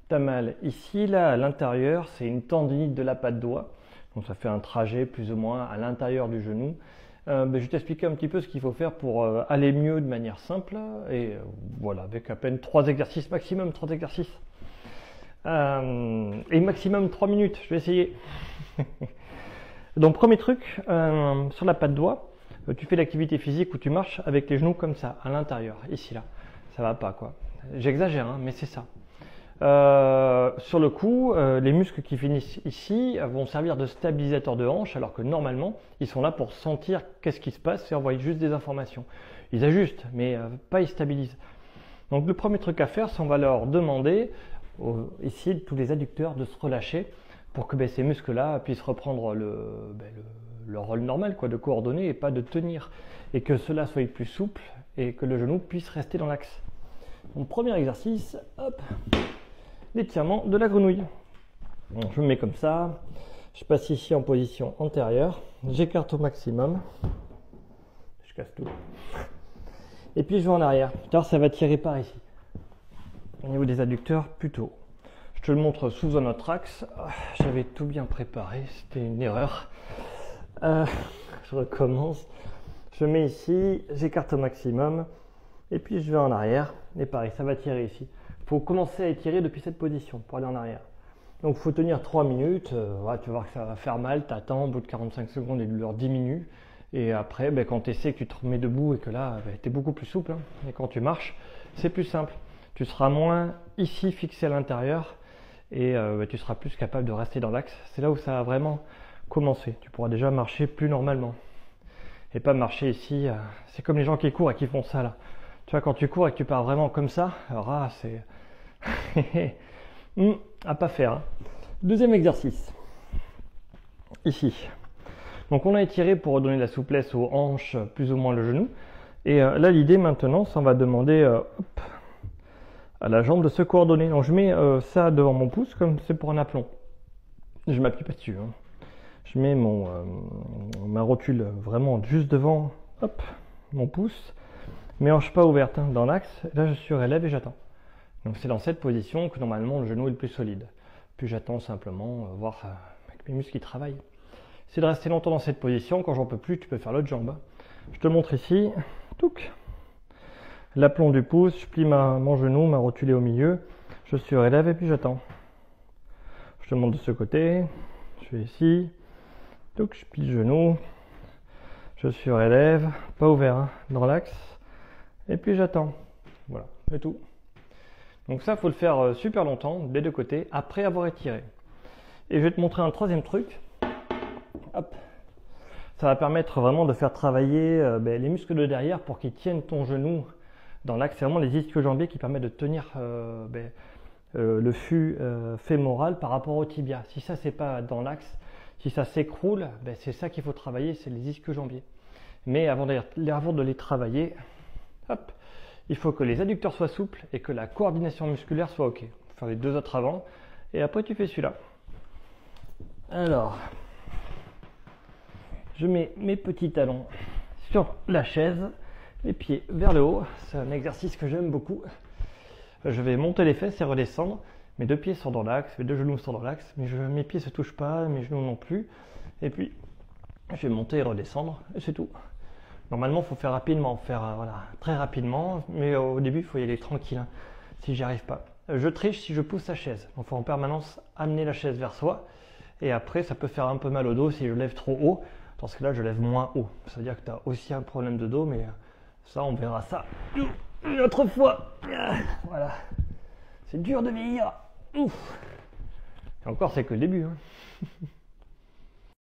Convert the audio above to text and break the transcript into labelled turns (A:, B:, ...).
A: t'as mal ici, là, à l'intérieur, c'est une tendinite de la patte doigt. Donc ça fait un trajet plus ou moins à l'intérieur du genou. Je vais t'expliquer un petit peu ce qu'il faut faire pour aller mieux de manière simple. Et voilà, avec à peine 3 exercices, maximum 3 exercices. Et maximum 3 minutes, je vais essayer. Donc premier truc, sur la patte doigt, tu fais l'activité physique où tu marches avec les genoux comme ça, à l'intérieur, ici, là. Ça va pas quoi. J'exagère, hein, mais c'est ça. Sur le coup, les muscles qui finissent ici vont servir de stabilisateur de hanche, alors que normalement, ils sont là pour sentir qu'est-ce qui se passe et envoyer juste des informations. Ils ajustent, mais pas ils stabilisent. Donc le premier truc à faire, c'est on va leur demander, ici, tous les adducteurs, de se relâcher pour que ces muscles-là puissent reprendre le rôle normal, quoi, de coordonner et pas de tenir. Et que cela soit plus souple et que le genou puisse rester dans l'axe. Donc premier exercice, hop, l'étirement de la grenouille. Donc, je me mets comme ça, je passe ici en position antérieure, j'écarte au maximum, je casse tout, et puis je vais en arrière. Alors ça va tirer par ici, au niveau des adducteurs plutôt. Je te le montre sous un autre axe, j'avais tout bien préparé, c'était une erreur. Je recommence, je mets ici, j'écarte au maximum, et puis je vais en arrière, et pareil, ça va tirer ici. Il faut commencer à étirer depuis cette position pour aller en arrière. Donc il faut tenir 3 minutes, tu vas voir que ça va faire mal, tu attends, au bout de 45 secondes, les douleurs diminuent. Et après, quand tu essaies, que tu te remets debout et que là, tu es beaucoup plus souple, hein, et quand tu marches, c'est plus simple. Tu seras moins ici fixé à l'intérieur et tu seras plus capable de rester dans l'axe. C'est là où ça va vraiment commencer. Tu pourras déjà marcher plus normalement. Et pas marcher ici, c'est comme les gens qui courent et qui font ça là. Tu vois, quand tu cours et que tu pars vraiment comme ça, alors c'est à pas faire. Hein. Deuxième exercice. Ici. Donc on a étiré pour donner de la souplesse aux hanches, plus ou moins le genou. Et là, l'idée maintenant, c'est on va demander hop, à la jambe de se coordonner. Donc je mets ça devant mon pouce, comme c'est pour un aplomb. Je m'appuie pas dessus. Hein. Je mets ma rotule vraiment juste devant hop, mon pouce. Mes hanches pas ouvertes hein, dans l'axe. Là, je surélève et j'attends. Donc c'est dans cette position que normalement le genou est le plus solide. Puis j'attends simplement voir avec mes muscles qui travaillent. C'est de rester longtemps dans cette position. Quand j'en peux plus, tu peux faire l'autre jambe. Je te le montre ici. Touc. L'aplomb du pouce, je plie mon genou, ma rotule est au milieu. Je surélève et puis j'attends. Je te le montre de ce côté. Je vais ici. Touc, je plie le genou. Je surélève. Pas ouvert hein, dans l'axe. Et puis j'attends. Voilà, c'est tout. Donc ça, il faut le faire super longtemps, des deux côtés, après avoir étiré. Et je vais te montrer un troisième truc. Hop. Ça va permettre vraiment de faire travailler les muscles de derrière pour qu'ils tiennent ton genou dans l'axe. C'est vraiment les ischio-jambiers qui permettent de tenir le fût fémoral par rapport au tibia. Si ça, c'est pas dans l'axe, si ça s'écroule, c'est ça qu'il faut travailler, c'est les ischio-jambiers. Mais avant de les travailler, hop, il faut que les adducteurs soient souples et que la coordination musculaire soit OK. On va faire les deux autres avant et après tu fais celui-là. Alors, je mets mes petits talons sur la chaise, les pieds vers le haut. C'est un exercice que j'aime beaucoup. Je vais monter les fesses et redescendre. Mes deux pieds sont dans l'axe, mes deux genoux sont dans l'axe, mes pieds ne se touchent pas, mes genoux non plus. Et puis, je vais monter et redescendre et c'est tout. Normalement, il faut faire rapidement, très rapidement, mais au début, il faut y aller tranquille, hein, si j'y arrive pas. Je triche si je pousse la chaise. Il faut en permanence amener la chaise vers soi, et après, ça peut faire un peu mal au dos si je lève trop haut. Dans ce cas-là, je lève moins haut. Ça veut dire que tu as aussi un problème de dos, mais ça, on verra ça une autre fois. Voilà. C'est dur de vieillir. Ouf. Et encore, c'est que le début. Hein.